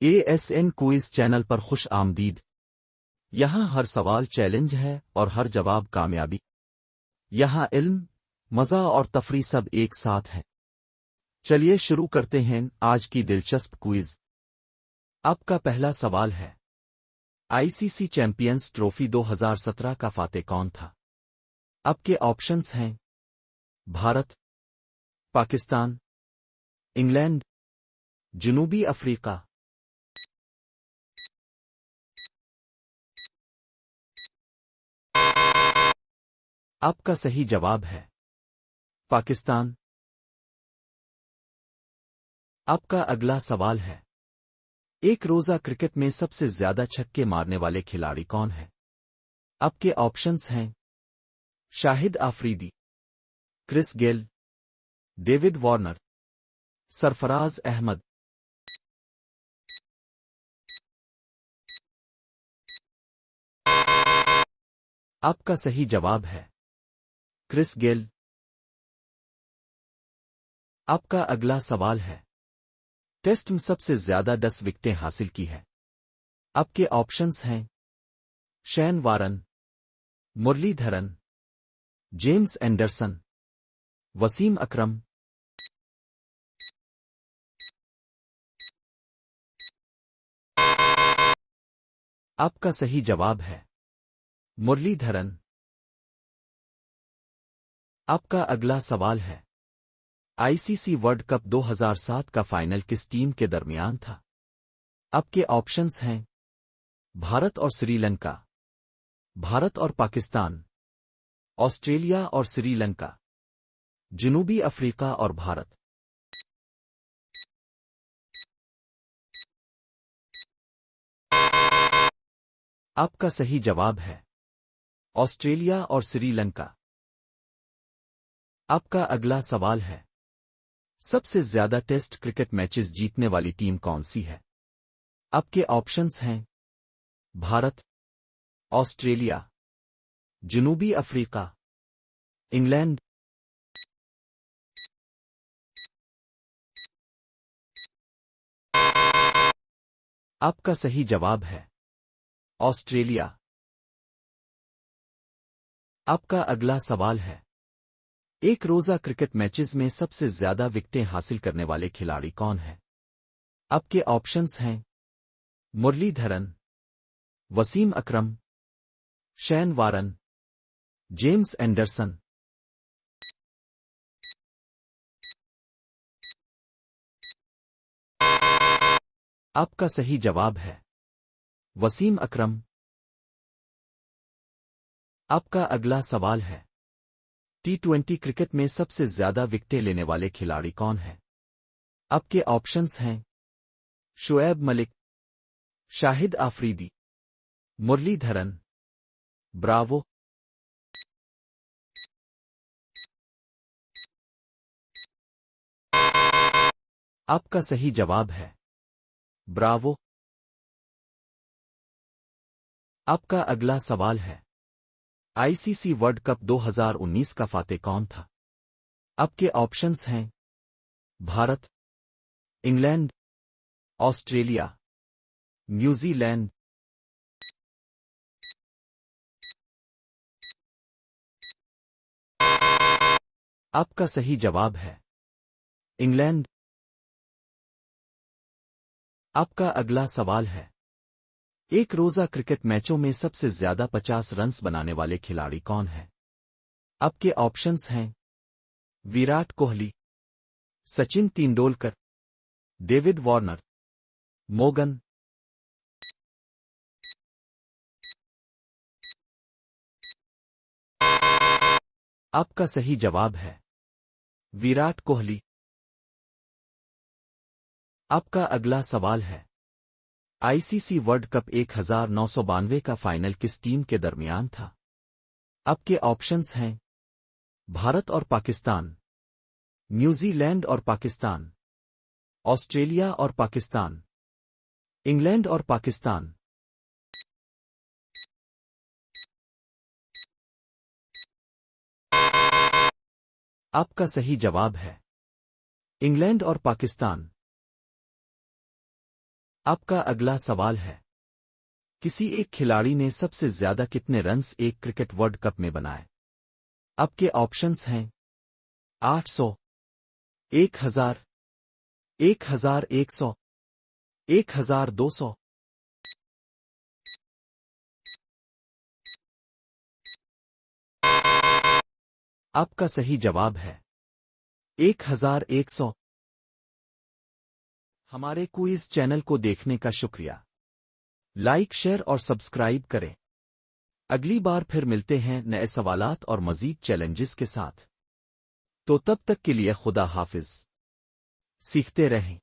ASN quiz channel پر خوش آمدید۔ یہاں ہر سوال چیلنج ہے اور ہر جواب کامیابی۔ یہاں علم، مزہ اور تفریح سب ایک ساتھ ہے۔ چلیے شروع کرتے ہیں آج کی دلچسپ کوئز۔ آپ کا پہلا سوال ہے، ICC چیمپئنز ٹرافی 2017 کا فاتح کون تھا؟ آپ کے آپشنز ہیں: بھارت، پاکستان، انگلینڈ، جنوبی افریقہ۔ آپ کا صحیح جواب ہے پاکستان۔ آپ کا اگلا سوال ہے، ایک روزہ کرکٹ میں سب سے زیادہ چھکے مارنے والے کھلاڑی کون ہیں؟ آپ کے آپشنز ہیں: شاہد آفریدی، کرس گیل، ڈیوڈ وارنر، سرفراز احمد۔ آپ کا صحیح جواب ہے کرس گیل۔ آپ کا اگلا سوال ہے، ٹیسٹ میں سب سے زیادہ 10 وکٹیں حاصل کی ہے۔ آپ کے آپشنز ہیں: شین وارن، مرلی دھرن، جیمز اینڈرسن، وسیم اکرم۔ آپ کا صحیح جواب ہے مرلی دھرن۔ آپ کا اگلا سوال ہے، ICC ورلڈ کپ 2007 کا فائنل کس ٹیم کے درمیان تھا؟ آپ کے آپشنز ہیں: بھارت اور سری لنکا، بھارت اور پاکستان، آسٹریلیا اور سری لنکا، جنوبی افریقہ اور بھارت۔ آپ کا صحیح جواب ہے آسٹریلیا اور سری لنکا۔ آپ کا اگلا سوال ہے، سب سے زیادہ ٹیسٹ کرکٹ میچز جیتنے والی ٹیم کون سی ہے؟ آپ کے آپشنز ہیں: بھارت، آسٹریلیا، جنوبی افریقہ، انگلینڈ۔ آپ کا صحیح جواب ہے آسٹریلیا۔ آپ کا اگلا سوال ہے، ایک روزہ کرکٹ میچز میں سب سے زیادہ وکٹیں حاصل کرنے والے کھلاڑی کون ہیں؟ آپ کے آپشنز ہیں: مرلی دھرن، وسیم اکرم، شین وارن، جیمز اینڈرسن۔ آپ کا صحیح جواب ہے وسیم اکرم۔ آپ کا اگلا سوال ہے، T20 کرکٹ میں سب سے زیادہ وکٹیں لینے والے کھلاڑی کون ہیں؟ آپ کے آپشنز ہیں: شعیب ملک، شاہد آفریدی، مرلی دھرن، براوو۔ آپ کا صحیح جواب ہے براوو۔ آپ کا اگلا سوال ہے، ICC ورلڈ کپ 2019 کا فاتح کون تھا؟ آپ کے آپشنز ہیں: Bharat, England, Australia, New Zealand. آپ کا صحیح جواب ہے انگلینڈ۔ آپ کا اگلا سوال ہے، ایک روزہ کرکٹ میچوں میں سب سے زیادہ 50 رنز بنانے والے کھلاڑی کون ہیں؟ آپ کے آپشنز ہیں: ویراٹ کوہلی، سچن تینڈولکر، ڈیوڈ وارنر، موگن۔ آپ کا صحیح جواب ہے ویراٹ کوہلی۔ آپ کا اگلا سوال ہے، ICC ورلڈ کپ 1992 کا فائنل کس ٹیم کے درمیان تھا؟ آپ کے آپشنز ہیں: بھارت اور پاکستان، نیوزی لینڈ اور پاکستان، آسٹریلیا اور پاکستان، انگلینڈ اور پاکستان۔ آپ کا صحیح جواب ہے انگلینڈ اور پاکستان۔ آپ کا اگلا سوال ہے، کسی ایک کھلاڑی نے سب سے زیادہ کتنے رنز ایک کرکٹ ورلڈ کپ میں بنائے؟ آپ کے آپشنز ہیں 800، 1000، 1100، 1200۔ آپ کا صحیح جواب ہے 1100۔ ہمارے کوئز چینل کو دیکھنے کا شکریہ۔ لائک، شیئر اور سبسکرائب کریں۔ اگلی بار پھر ملتے ہیں نئے سوالات اور مزید چیلنجز کے ساتھ۔ تو تب تک کے لیے خدا حافظ۔ سیکھتے رہیں۔